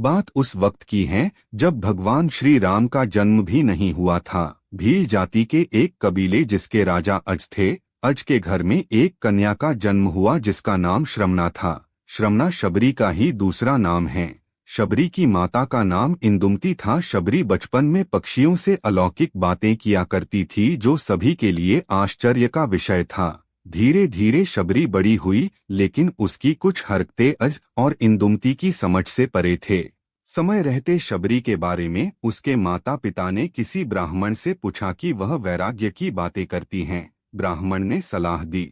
बात उस वक्त की है जब भगवान श्री राम का जन्म भी नहीं हुआ था। भील जाति के एक कबीले जिसके राजा अज थे, अज के घर में एक कन्या का जन्म हुआ जिसका नाम श्रमणा था। श्रमणा शबरी का ही दूसरा नाम है। शबरी की माता का नाम इंदुमती था। शबरी बचपन में पक्षियों से अलौकिक बातें किया करती थी जो सभी के लिए आश्चर्य का विषय था। धीरे धीरे शबरी बड़ी हुई, लेकिन उसकी कुछ हरकतें अज और इंदुमती की समझ से परे थे। समय रहते शबरी के बारे में उसके माता पिता ने किसी ब्राह्मण से पूछा कि वह वैराग्य की बातें करती हैं। ब्राह्मण ने सलाह दी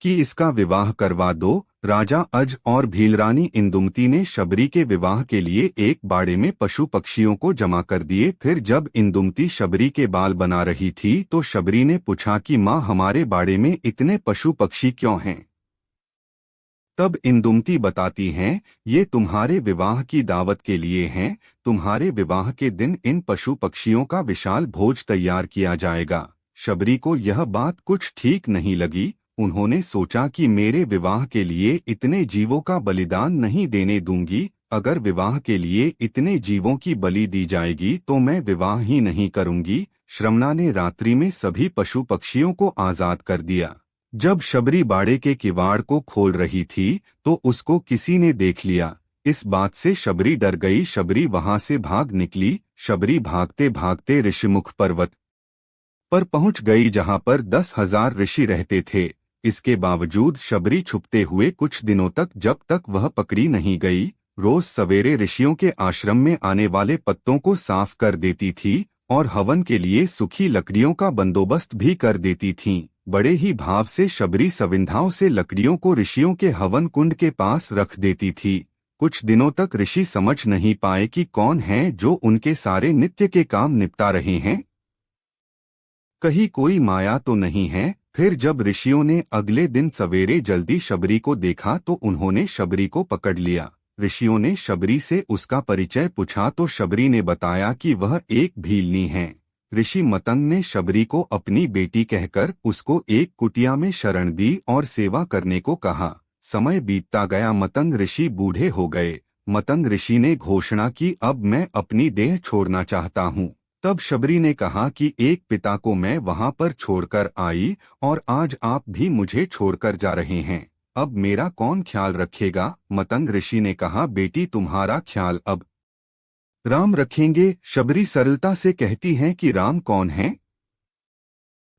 कि इसका विवाह करवा दो। राजा अज और भीलरानी इंदुमती ने शबरी के विवाह के लिए एक बाड़े में पशु पक्षियों को जमा कर दिए। फिर जब इंदुमती शबरी के बाल बना रही थी तो शबरी ने पूछा कि माँ, हमारे बाड़े में इतने पशु पक्षी क्यों हैं? तब इंदुमती बताती हैं, ये तुम्हारे विवाह की दावत के लिए हैं। तुम्हारे विवाह के दिन इन पशु पक्षियों का विशाल भोज तैयार किया जाएगा। शबरी को यह बात कुछ ठीक नहीं लगी। उन्होंने सोचा कि मेरे विवाह के लिए इतने जीवों का बलिदान नहीं देने दूंगी। अगर विवाह के लिए इतने जीवों की बलि दी जाएगी तो मैं विवाह ही नहीं करूंगी। श्रमणा ने रात्रि में सभी पशु पक्षियों को आजाद कर दिया। जब शबरी बाड़े के किवाड़ को खोल रही थी तो उसको किसी ने देख लिया। इस बात से शबरी डर गई। शबरी वहां से भाग निकली। शबरी भागते भागते ऋषिमुख पर्वत पर पहुंच गई जहां पर 10,000 ऋषि रहते थे। इसके बावजूद शबरी छुपते हुए कुछ दिनों तक, जब तक वह पकड़ी नहीं गई, रोज सवेरे ऋषियों के आश्रम में आने वाले पत्तों को साफ कर देती थी और हवन के लिए सूखी लकड़ियों का बंदोबस्त भी कर देती थीं। बड़े ही भाव से शबरी सविंधाओं से लकड़ियों को ऋषियों के हवन कुंड के पास रख देती थी। कुछ दिनों तक ऋषि समझ नहीं पाए कि कौन है जो उनके सारे नित्य के काम निपटा रहे हैं। कहीं कोई माया तो नहीं है। फिर जब ऋषियों ने अगले दिन सवेरे जल्दी शबरी को देखा तो उन्होंने शबरी को पकड़ लिया। ऋषियों ने शबरी से उसका परिचय पूछा तो शबरी ने बताया कि वह एक भीलनी है। ऋषि मतंग ने शबरी को अपनी बेटी कहकर उसको एक कुटिया में शरण दी और सेवा करने को कहा। समय बीतता गया। मतंग ऋषि बूढ़े हो गए। मतंग ऋषि ने घोषणा की, अब मैं अपनी देह छोड़ना चाहता हूँ। तब शबरी ने कहा कि एक पिता को मैं वहां पर छोड़कर आई और आज आप भी मुझे छोड़कर जा रहे हैं। अब मेरा कौन ख्याल रखेगा? मतंग ऋषि ने कहा, बेटी तुम्हारा ख्याल अब राम रखेंगे। शबरी सरलता से कहती हैं कि राम कौन हैं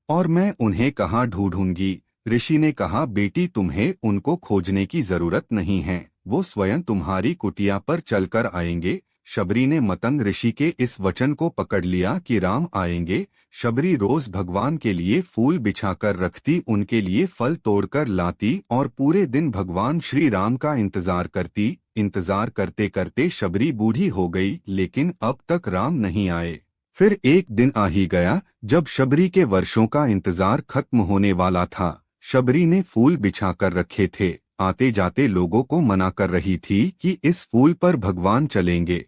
और मैं उन्हें कहाँ ढूंढूंगी? ऋषि ने कहा, बेटी तुम्हें उनको खोजने की जरूरत नहीं है, वो स्वयं तुम्हारी कुटिया पर चलकर आएंगे। शबरी ने मतंग ऋषि के इस वचन को पकड़ लिया कि राम आएंगे। शबरी रोज भगवान के लिए फूल बिछाकर रखती, उनके लिए फल तोड़कर लाती और पूरे दिन भगवान श्री राम का इंतजार करती। इंतजार करते करते शबरी बूढ़ी हो गई, लेकिन अब तक राम नहीं आए। फिर एक दिन आ ही गया जब शबरी के वर्षों का इंतजार खत्म होने वाला था। शबरी ने फूल बिछाकर रखे थे। आते जाते लोगों को मना कर रही थी कि इस फूल पर भगवान चलेंगे।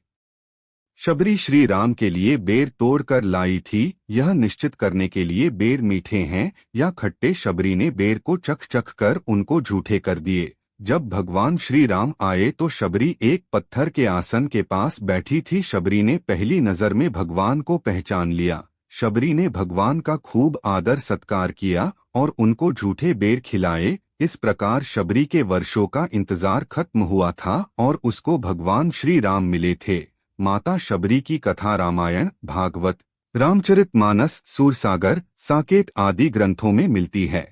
शबरी श्री राम के लिए बेर तोड़कर लाई थी, यह निश्चित करने के लिए बेर मीठे हैं या खट्टे। शबरी ने बेर को चख चख कर उनको झूठे कर दिए। जब भगवान श्री राम आए तो शबरी एक पत्थर के आसन के पास बैठी थी। शबरी ने पहली नजर में भगवान को पहचान लिया। शबरी ने भगवान का खूब आदर सत्कार किया और उनको झूठे बेर खिलाए। इस प्रकार शबरी के वर्षों का इंतजार खत्म हुआ था और उसको भगवान श्री राम मिले थे। माता शबरी की कथा रामायण, भागवत, रामचरितमानस, सूरसागर, साकेत आदि ग्रंथों में मिलती है।